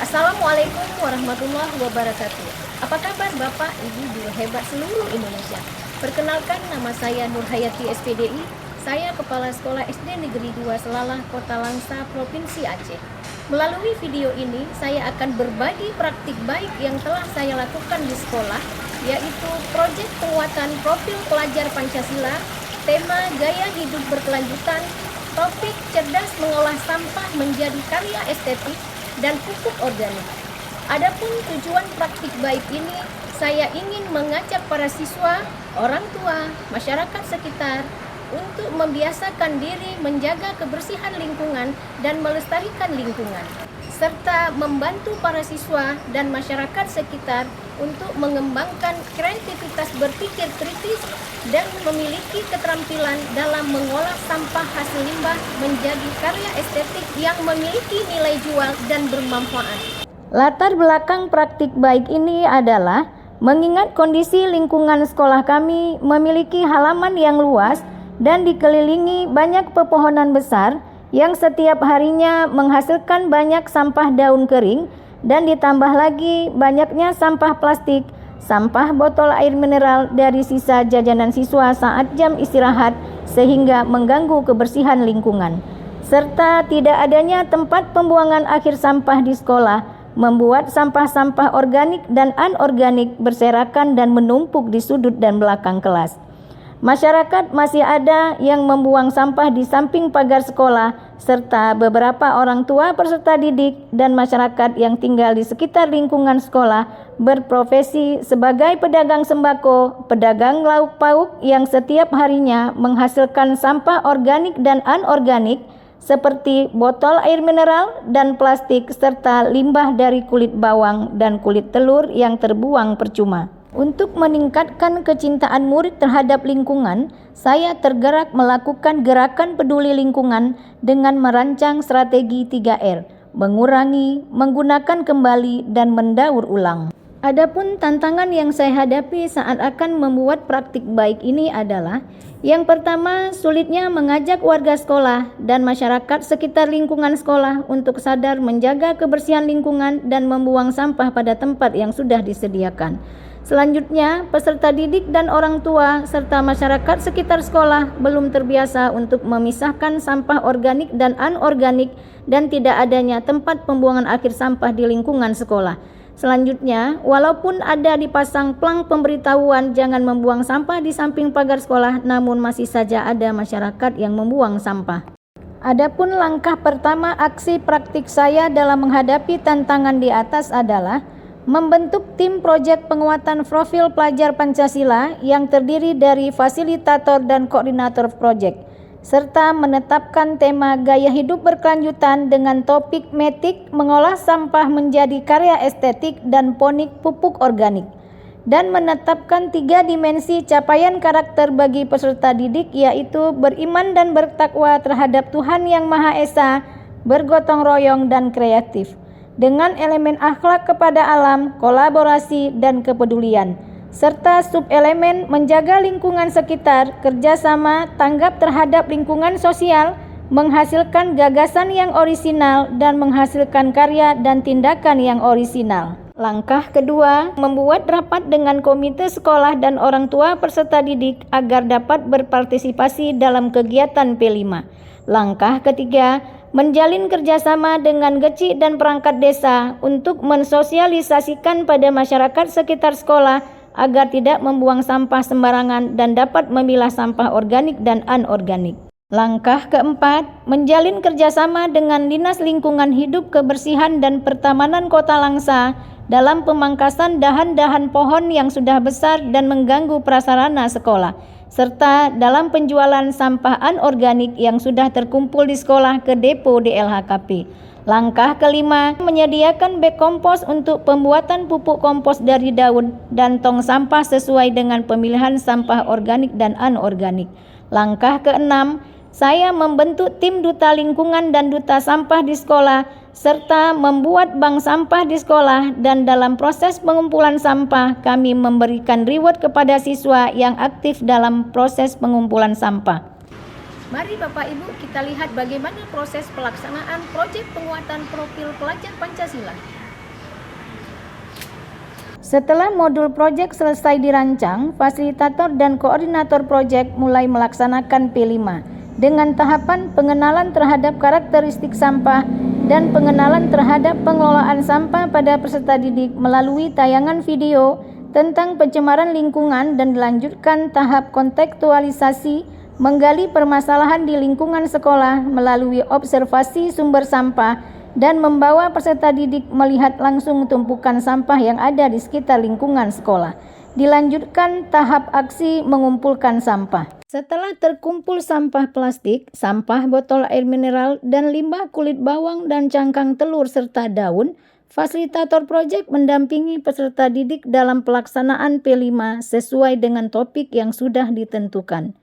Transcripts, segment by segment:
Assalamualaikum warahmatullahi wabarakatuh. Apa kabar Bapak, Ibu, guru hebat seluruh Indonesia? Perkenalkan, nama saya Nurhayati SPDI. Saya Kepala Sekolah SD Negeri 2 Selalah, Kota Langsa, Provinsi Aceh. Melalui video ini, saya akan berbagi praktik baik yang telah saya lakukan di sekolah, yaitu proyek penguatan profil pelajar Pancasila, tema gaya hidup berkelanjutan, topik cerdas mengolah sampah menjadi karya estetik, dan pupuk organik. Adapun tujuan praktik baik ini, saya ingin mengajak para siswa, orang tua, masyarakat sekitar untuk membiasakan diri menjaga kebersihan lingkungan dan melestarikan lingkungan, serta membantu para siswa dan masyarakat sekitar untuk mengembangkan kreativitas berpikir kritis dan memiliki keterampilan dalam mengolah sampah hasil limbah menjadi karya estetik yang memiliki nilai jual dan bermanfaat. Latar belakang praktik baik ini adalah mengingat kondisi lingkungan sekolah kami memiliki halaman yang luas dan dikelilingi banyak pepohonan besar yang setiap harinya menghasilkan banyak sampah daun kering, dan ditambah lagi banyaknya sampah plastik, sampah botol air mineral dari sisa jajanan siswa saat jam istirahat sehingga mengganggu kebersihan lingkungan, serta tidak adanya tempat pembuangan akhir sampah di sekolah membuat sampah-sampah organik dan anorganik berserakan dan menumpuk di sudut dan belakang kelas. Masyarakat masih ada yang membuang sampah di samping pagar sekolah, serta beberapa orang tua peserta didik dan masyarakat yang tinggal di sekitar lingkungan sekolah berprofesi sebagai pedagang sembako, pedagang lauk pauk yang setiap harinya menghasilkan sampah organik dan anorganik seperti botol air mineral dan plastik, serta limbah dari kulit bawang dan kulit telur yang terbuang percuma. Untuk meningkatkan kecintaan murid terhadap lingkungan, saya tergerak melakukan gerakan peduli lingkungan dengan merancang strategi 3R, mengurangi, menggunakan kembali, dan mendaur ulang. Adapun tantangan yang saya hadapi saat akan membuat praktik baik ini adalah: yang pertama, sulitnya mengajak warga sekolah dan masyarakat sekitar lingkungan sekolah untuk sadar menjaga kebersihan lingkungan dan membuang sampah pada tempat yang sudah disediakan. Selanjutnya, peserta didik dan orang tua serta masyarakat sekitar sekolah belum terbiasa untuk memisahkan sampah organik dan anorganik dan tidak adanya tempat pembuangan akhir sampah di lingkungan sekolah. Selanjutnya, walaupun ada dipasang plang pemberitahuan jangan membuang sampah di samping pagar sekolah, namun masih saja ada masyarakat yang membuang sampah. Adapun langkah pertama aksi praktik saya dalam menghadapi tantangan di atas adalah membentuk tim proyek penguatan profil pelajar Pancasila yang terdiri dari fasilitator dan koordinator proyek, serta menetapkan tema gaya hidup berkelanjutan dengan topik metik mengolah sampah menjadi karya estetik dan ponik pupuk organik, dan menetapkan 3 dimensi capaian karakter bagi peserta didik, yaitu beriman dan bertakwa terhadap Tuhan Yang Maha Esa, bergotong royong dan kreatif, dengan elemen akhlak kepada alam, kolaborasi, dan kepedulian, serta subelemen menjaga lingkungan sekitar, kerjasama, tanggap terhadap lingkungan sosial, menghasilkan gagasan yang orisinal, dan menghasilkan karya dan tindakan yang orisinal. Langkah kedua, membuat rapat dengan komite sekolah dan orang tua peserta didik agar dapat berpartisipasi dalam kegiatan P5. Langkah ketiga, menjalin kerjasama dengan GECI dan perangkat desa untuk mensosialisasikan pada masyarakat sekitar sekolah agar tidak membuang sampah sembarangan dan dapat memilah sampah organik dan anorganik. Langkah keempat, menjalin kerjasama dengan Dinas Lingkungan Hidup, Kebersihan, dan Pertamanan Kota Langsa dalam pemangkasan dahan-dahan pohon yang sudah besar dan mengganggu prasarana sekolah, serta dalam penjualan sampah anorganik yang sudah terkumpul di sekolah ke depo DLHKP. Langkah kelima, menyediakan beg kompos untuk pembuatan pupuk kompos dari daun dan tong sampah sesuai dengan pemilihan sampah organik dan anorganik. Langkah keenam, saya membentuk tim duta lingkungan dan duta sampah di sekolah, serta membuat bank sampah di sekolah, dan dalam proses pengumpulan sampah kami memberikan reward kepada siswa yang aktif dalam proses pengumpulan sampah. Mari Bapak Ibu kita lihat bagaimana proses pelaksanaan proyek penguatan profil pelajar Pancasila. Setelah modul proyek selesai dirancang, fasilitator dan koordinator proyek mulai melaksanakan P5 dengan tahapan pengenalan terhadap karakteristik sampah dan pengenalan terhadap pengelolaan sampah pada peserta didik melalui tayangan video tentang pencemaran lingkungan, dan dilanjutkan tahap kontekstualisasi menggali permasalahan di lingkungan sekolah melalui observasi sumber sampah dan membawa peserta didik melihat langsung tumpukan sampah yang ada di sekitar lingkungan sekolah. Dilanjutkan tahap aksi mengumpulkan sampah. Setelah terkumpul sampah plastik, sampah botol air mineral, dan limbah kulit bawang dan cangkang telur serta daun, fasilitator proyek mendampingi peserta didik dalam pelaksanaan P5 sesuai dengan topik yang sudah ditentukan.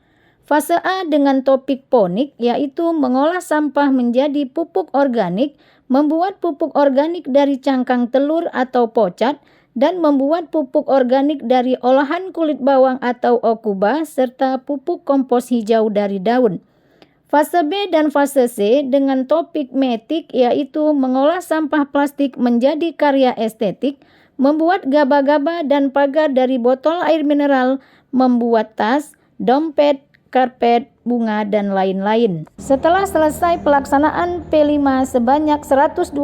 Fase A dengan topik ponik, yaitu mengolah sampah menjadi pupuk organik, membuat pupuk organik dari cangkang telur atau pocat, dan membuat pupuk organik dari olahan kulit bawang atau okuba, serta pupuk kompos hijau dari daun. Fase B dan fase C dengan topik metik, yaitu mengolah sampah plastik menjadi karya estetik, membuat gaba-gaba dan pagar dari botol air mineral, membuat tas, dompet, karpet, bunga, dan lain-lain. Setelah selesai pelaksanaan P5 sebanyak 112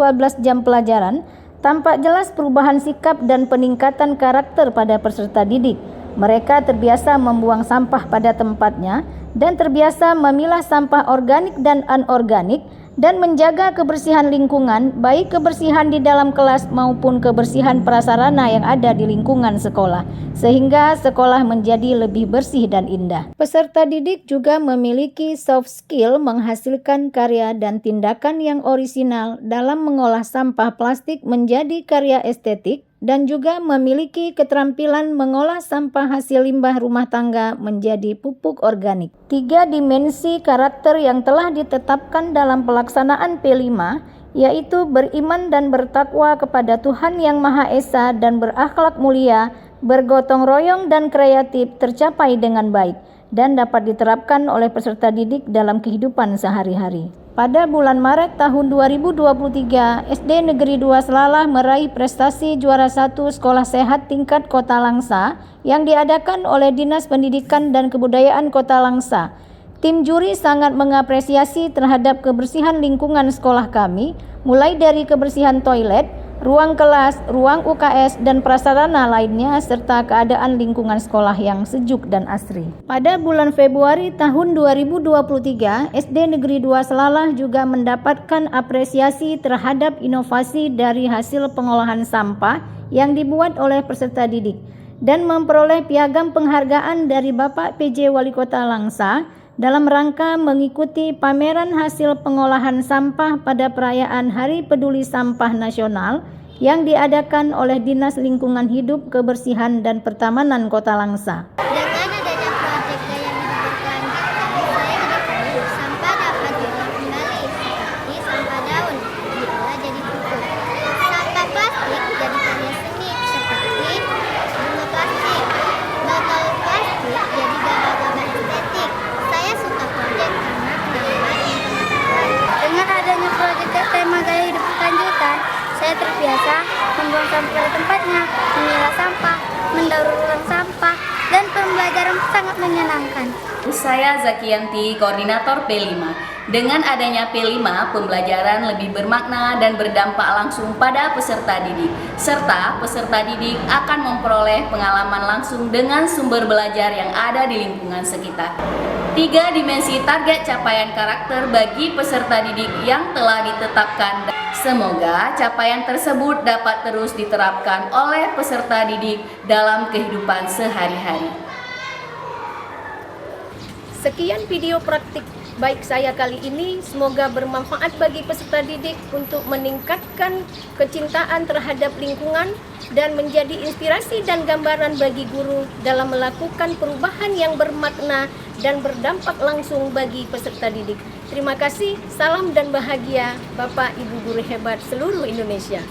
jam pelajaran, tampak jelas perubahan sikap dan peningkatan karakter pada peserta didik. Mereka terbiasa membuang sampah pada tempatnya dan terbiasa memilah sampah organik dan anorganik dan menjaga kebersihan lingkungan, baik kebersihan di dalam kelas maupun kebersihan prasarana yang ada di lingkungan sekolah, sehingga sekolah menjadi lebih bersih dan indah. Peserta didik juga memiliki soft skill menghasilkan karya dan tindakan yang orisinal dalam mengolah sampah plastik menjadi karya estetik, dan juga memiliki keterampilan mengolah sampah hasil limbah rumah tangga menjadi pupuk organik. 3 dimensi karakter yang telah ditetapkan dalam pelaksanaan P5, yaitu beriman dan bertakwa kepada Tuhan Yang Maha Esa dan berakhlak mulia, bergotong royong dan kreatif, tercapai dengan baik dan dapat diterapkan oleh peserta didik dalam kehidupan sehari-hari. Pada bulan Maret tahun 2023, SD Negeri 2 Selalah meraih prestasi juara 1 Sekolah Sehat tingkat Kota Langsa yang diadakan oleh Dinas Pendidikan dan Kebudayaan Kota Langsa. Tim juri sangat mengapresiasi terhadap kebersihan lingkungan sekolah kami, mulai dari kebersihan toilet, ruang kelas, ruang UKS, dan prasarana lainnya, serta keadaan lingkungan sekolah yang sejuk dan asri. Pada bulan Februari tahun 2023, SD Negeri 2 Selalah juga mendapatkan apresiasi terhadap inovasi dari hasil pengolahan sampah yang dibuat oleh peserta didik dan memperoleh piagam penghargaan dari Bapak PJ Wali Kota Langsa dalam rangka mengikuti pameran hasil pengolahan sampah pada perayaan Hari Peduli Sampah Nasional yang diadakan oleh Dinas Lingkungan Hidup, Kebersihan, dan Pertamanan Kota Langsa. Dengan adanya proyek gaya hidup berkelanjutan, saya mengetahui sampah dapat diolah kembali, seperti sampah daun, diolah jadi pupuk. Sampah plastik jadi karya seni, seperti bunga plastik. Botol plastik jadi gaba-gaba estetik. Saya suka proyek karena penerimaan yang pengetahuan. Dengan adanya proyek tema gaya hidup berkelanjutan, saya terbiasa membuang sampah pada tempatnya, memilah sampah, mendaur ulang sampah, dan pembelajaran sangat menyenangkan. Saya Zakianti, koordinator P5. Dengan adanya P5, pembelajaran lebih bermakna dan berdampak langsung pada peserta didik, serta peserta didik akan memperoleh pengalaman langsung dengan sumber belajar yang ada di lingkungan sekitar. 3 dimensi target capaian karakter bagi peserta didik yang telah ditetapkan. Semoga capaian tersebut dapat terus diterapkan oleh peserta didik dalam kehidupan sehari-hari. Sekian video praktik baik saya kali ini, semoga bermanfaat bagi peserta didik untuk meningkatkan kecintaan terhadap lingkungan dan menjadi inspirasi dan gambaran bagi guru dalam melakukan perubahan yang bermakna dan berdampak langsung bagi peserta didik. Terima kasih, salam dan bahagia Bapak Ibu guru hebat seluruh Indonesia.